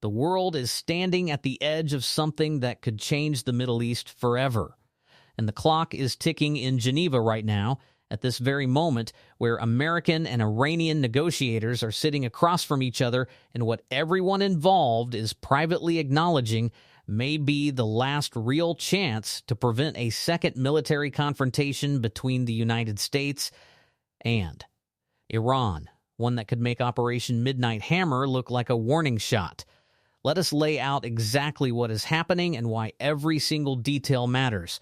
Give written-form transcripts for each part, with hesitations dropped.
The world is standing at the edge of something that could change the Middle East forever. And the clock is ticking in Geneva right now, at this very moment, where American and Iranian negotiators are sitting across from each other in what everyone involved is privately acknowledging may be the last real chance to prevent a second military confrontation between the United States and Iran, one that could make Operation Midnight Hammer look like a warning shot. Let us lay out exactly what is happening and why every single detail matters.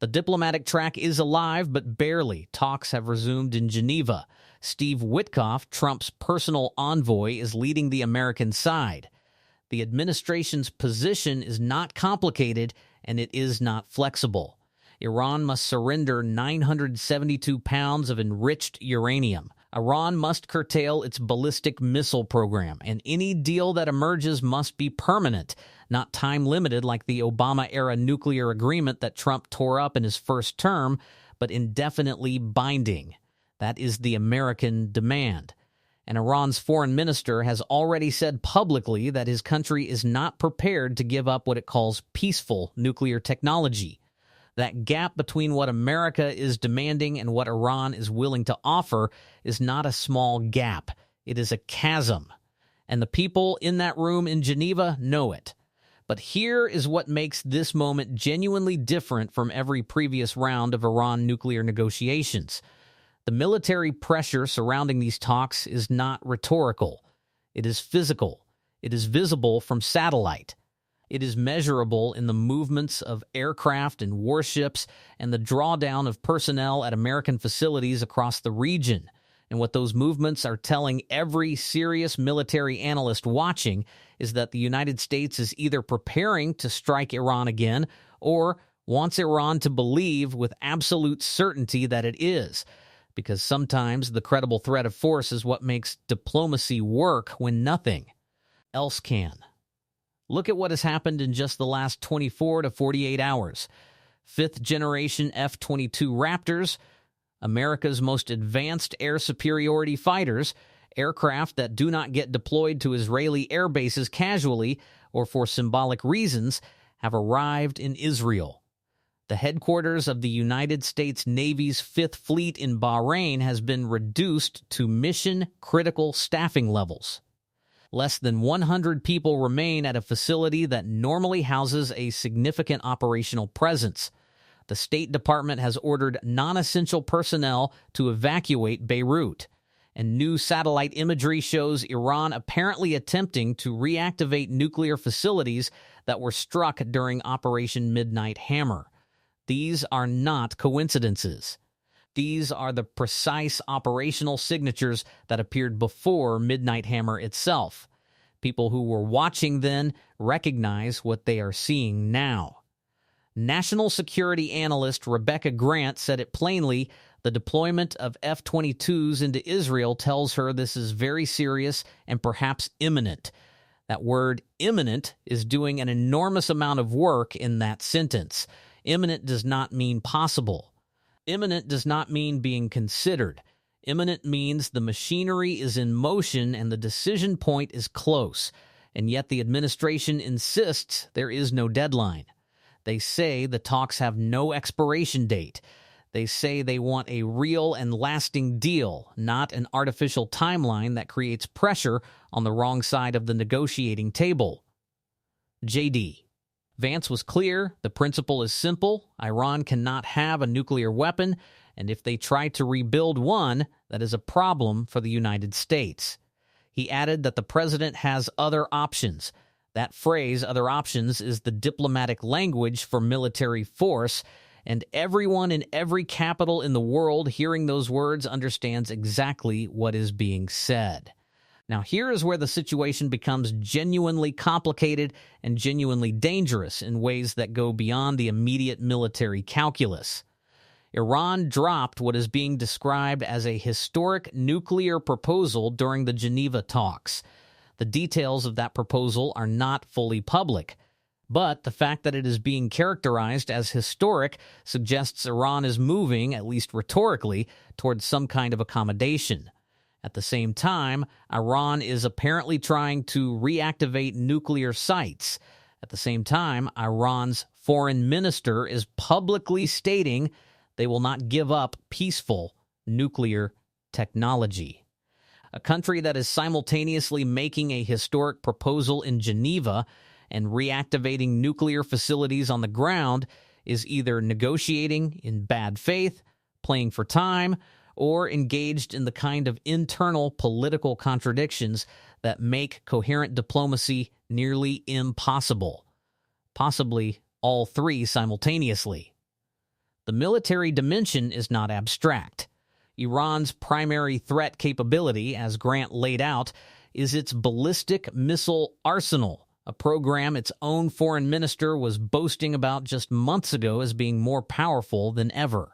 The diplomatic track is alive, but barely. Talks have resumed in Geneva. Steve Witkoff, Trump's personal envoy, is leading the American side. The administration's position is not complicated, and it is not flexible. Iran must surrender 972 pounds of enriched uranium. Iran must curtail its ballistic missile program, and any deal that emerges must be permanent, not time-limited like the Obama-era nuclear agreement that Trump tore up in his first term, but indefinitely binding. That is the American demand. And Iran's foreign minister has already said publicly that his country is not prepared to give up what it calls peaceful nuclear technology. That gap between what America is demanding and what Iran is willing to offer is not a small gap. It is a chasm. And the people in that room in Geneva know it. But here is what makes this moment genuinely different from every previous round of Iran nuclear negotiations. The military pressure surrounding these talks is not rhetorical. It is physical. It is visible from satellite. It is measurable in the movements of aircraft and warships and the drawdown of personnel at American facilities across the region. And what those movements are telling every serious military analyst watching is that the United States is either preparing to strike Iran again or wants Iran to believe with absolute certainty that it is. Because sometimes the credible threat of force is what makes diplomacy work when nothing else can. Look at what has happened in just the last 24 to 48 hours. Fifth-generation F-22 Raptors, America's most advanced air superiority fighters, aircraft that do not get deployed to Israeli air bases casually or for symbolic reasons, have arrived in Israel. The headquarters of the United States Navy's Fifth Fleet in Bahrain has been reduced to mission-critical staffing levels. Less than 100 people remain at a facility that normally houses a significant operational presence. The State Department has ordered non-essential personnel to evacuate Beirut, and new satellite imagery shows Iran apparently attempting to reactivate nuclear facilities that were struck during Operation Midnight Hammer. These are not coincidences. These are the precise operational signatures that appeared before Midnight Hammer itself. People who were watching then recognize what they are seeing now. National security analyst Rebecca Grant said it plainly: the deployment of F-22s into Israel tells her this is very serious and perhaps imminent. That word imminent is doing an enormous amount of work in that sentence. Imminent does not mean possible. Imminent does not mean being considered. Imminent means the machinery is in motion and the decision point is close. And yet the administration insists there is no deadline. They say the talks have no expiration date. They say they want a real and lasting deal, not an artificial timeline that creates pressure on the wrong side of the negotiating table. JD. Vance was clear. The principle is simple. Iran cannot have a nuclear weapon, and if they try to rebuild one, that is a problem for the United States. He added that the president has other options. That phrase, other options, is the diplomatic language for military force, and everyone in every capital in the world hearing those words understands exactly what is being said. Now, here is where the situation becomes genuinely complicated and genuinely dangerous in ways that go beyond the immediate military calculus. Iran dropped what is being described as a historic nuclear proposal during the Geneva talks. The details of that proposal are not fully public, but the fact that it is being characterized as historic suggests Iran is moving, at least rhetorically, towards some kind of accommodation. At the same time, Iran is apparently trying to reactivate nuclear sites. At the same time, Iran's foreign minister is publicly stating they will not give up peaceful nuclear technology. A country that is simultaneously making a historic proposal in Geneva and reactivating nuclear facilities on the ground is either negotiating in bad faith, playing for time, or engaged in the kind of internal political contradictions that make coherent diplomacy nearly impossible. Possibly all three simultaneously. The military dimension is not abstract. Iran's primary threat capability, as Grant laid out, is its ballistic missile arsenal, a program its own foreign minister was boasting about just months ago as being more powerful than ever.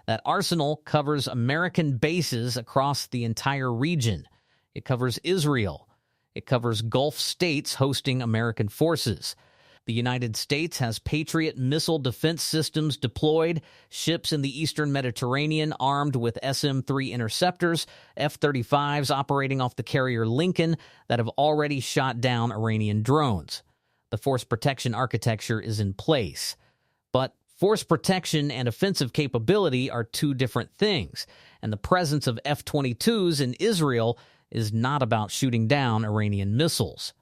That arsenal covers American bases across the entire region. It covers Israel. It covers Gulf states hosting American forces. The United States has Patriot missile defense systems deployed, ships in the eastern Mediterranean armed with SM-3 interceptors, F-35s operating off the carrier Lincoln that have already shot down Iranian drones. The force protection architecture is in place. But force protection and offensive capability are two different things, and the presence of F-22s in Israel is not about shooting down Iranian missiles.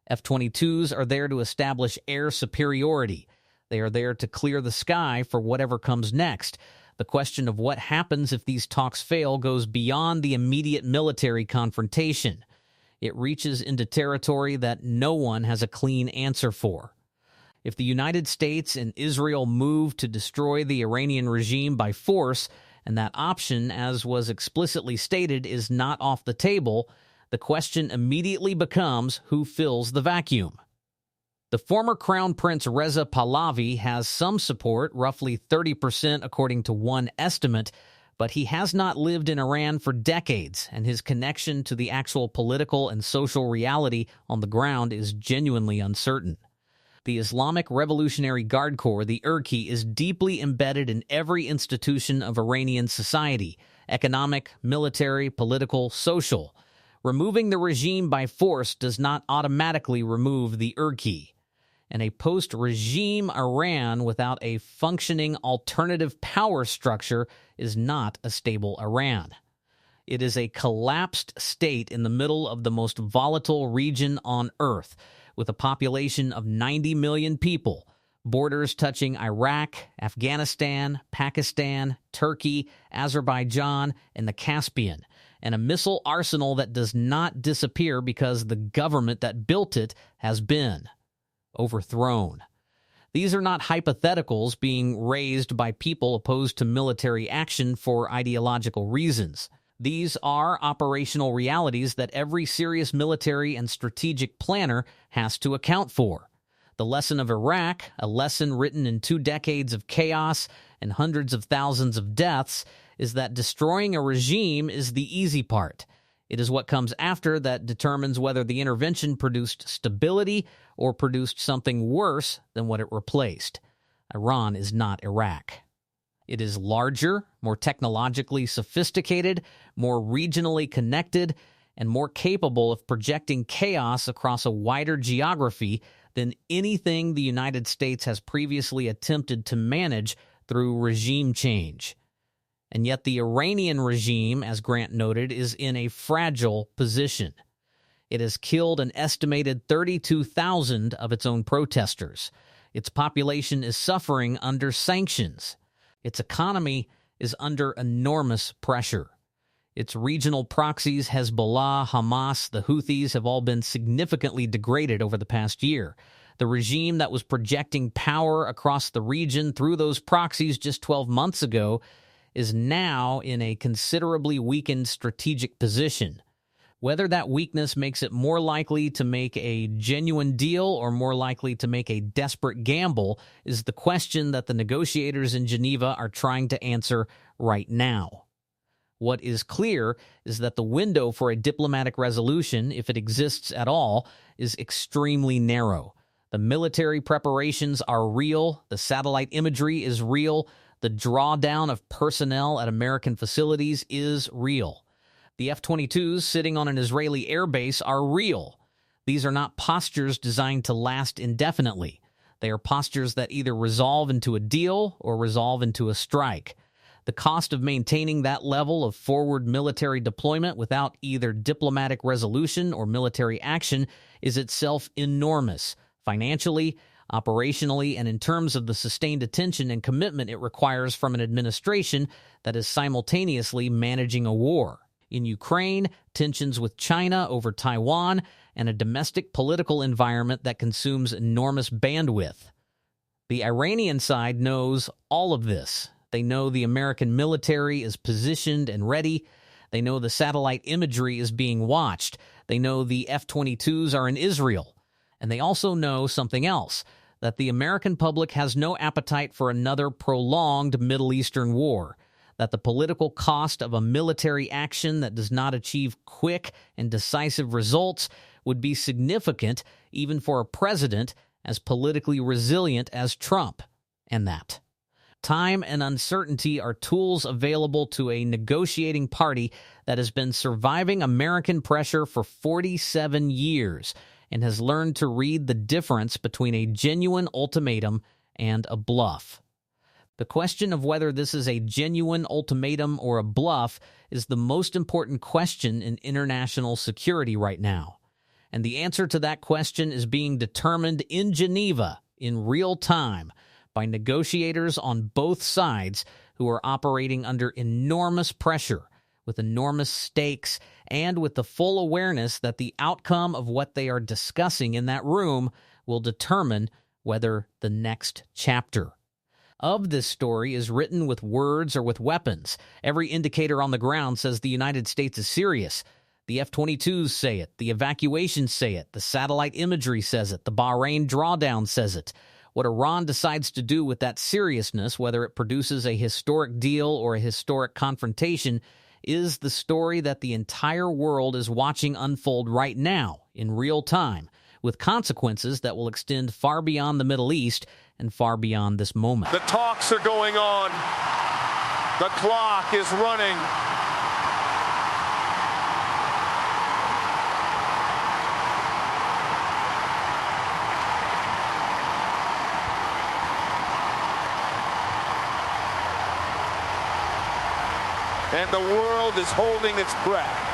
F-22s are there to establish air superiority. They are there to clear the sky for whatever comes next. The question of what happens if these talks fail goes beyond the immediate military confrontation. It reaches into territory that no one has a clean answer for. If the United States and Israel move to destroy the Iranian regime by force, and that option, as was explicitly stated, is not off the table, the question immediately becomes who fills the vacuum. The former Crown Prince Reza Pahlavi has some support, roughly 30% according to one estimate, but he has not lived in Iran for decades, and his connection to the actual political and social reality on the ground is genuinely uncertain. The Islamic Revolutionary Guard Corps, the IRGC, is deeply embedded in every institution of Iranian society, economic, military, political, social. Removing the regime by force does not automatically remove the IRGC. And a post-regime Iran without a functioning alternative power structure is not a stable Iran. It is a collapsed state in the middle of the most volatile region on Earth, with a population of 90 million people, borders touching Iraq, Afghanistan, Pakistan, Turkey, Azerbaijan, and the Caspian, and a missile arsenal that does not disappear because the government that built it has been overthrown. These are not hypotheticals being raised by people opposed to military action for ideological reasons. These are operational realities that every serious military and strategic planner has to account for. The lesson of Iraq, a lesson written in 2 decades of chaos and hundreds of thousands of deaths, is that destroying a regime is the easy part. It is what comes after that determines whether the intervention produced stability or produced something worse than what it replaced. Iran is not Iraq. It is larger, more technologically sophisticated, more regionally connected, and more capable of projecting chaos across a wider geography than anything the United States has previously attempted to manage through regime change. And yet the Iranian regime, as Grant noted, is in a fragile position. It has killed an estimated 32,000 of its own protesters. Its population is suffering under sanctions. Its economy is under enormous pressure. Its regional proxies, Hezbollah, Hamas, the Houthis, have all been significantly degraded over the past year. The regime that was projecting power across the region through those proxies just 12 months ago is now in a considerably weakened strategic position. Whether that weakness makes it more likely to make a genuine deal or more likely to make a desperate gamble is the question that the negotiators in Geneva are trying to answer right now. What is clear is that the window for a diplomatic resolution, if it exists at all, is extremely narrow. The military preparations are real, the satellite imagery is real, the drawdown of personnel at American facilities is real. The F-22s sitting on an Israeli airbase are real. These are not postures designed to last indefinitely. They are postures that either resolve into a deal or resolve into a strike. The cost of maintaining that level of forward military deployment without either diplomatic resolution or military action is itself enormous, financially, operationally, and in terms of the sustained attention and commitment it requires from an administration that is simultaneously managing a war. In Ukraine, tensions with China over Taiwan, and a domestic political environment that consumes enormous bandwidth. The Iranian side knows all of this. They know the American military is positioned and ready. They know the satellite imagery is being watched. They know the F-22s are in Israel. And they also know something else, that the American public has no appetite for another prolonged Middle Eastern war, that the political cost of a military action that does not achieve quick and decisive results would be significant even for a president as politically resilient as Trump, and that time and uncertainty are tools available to a negotiating party that has been surviving American pressure for 47 years and has learned to read the difference between a genuine ultimatum and a bluff. The question of whether this is a genuine ultimatum or a bluff is the most important question in international security right now. And the answer to that question is being determined in Geneva in real time by negotiators on both sides who are operating under enormous pressure, with enormous stakes, and with the full awareness that the outcome of what they are discussing in that room will determine whether the next chapter of this story is written with words or with weapons. Every indicator on the ground says the United States is serious. The F-22s say it. The evacuations say it. The satellite imagery says it. The Bahrain drawdown says it. What Iran decides to do with that seriousness, whether it produces a historic deal or a historic confrontation, is the story that the entire world is watching unfold right now in real time, with consequences that will extend far beyond the Middle East and far beyond this moment. The talks are going on. The clock is running. And the world is holding its breath.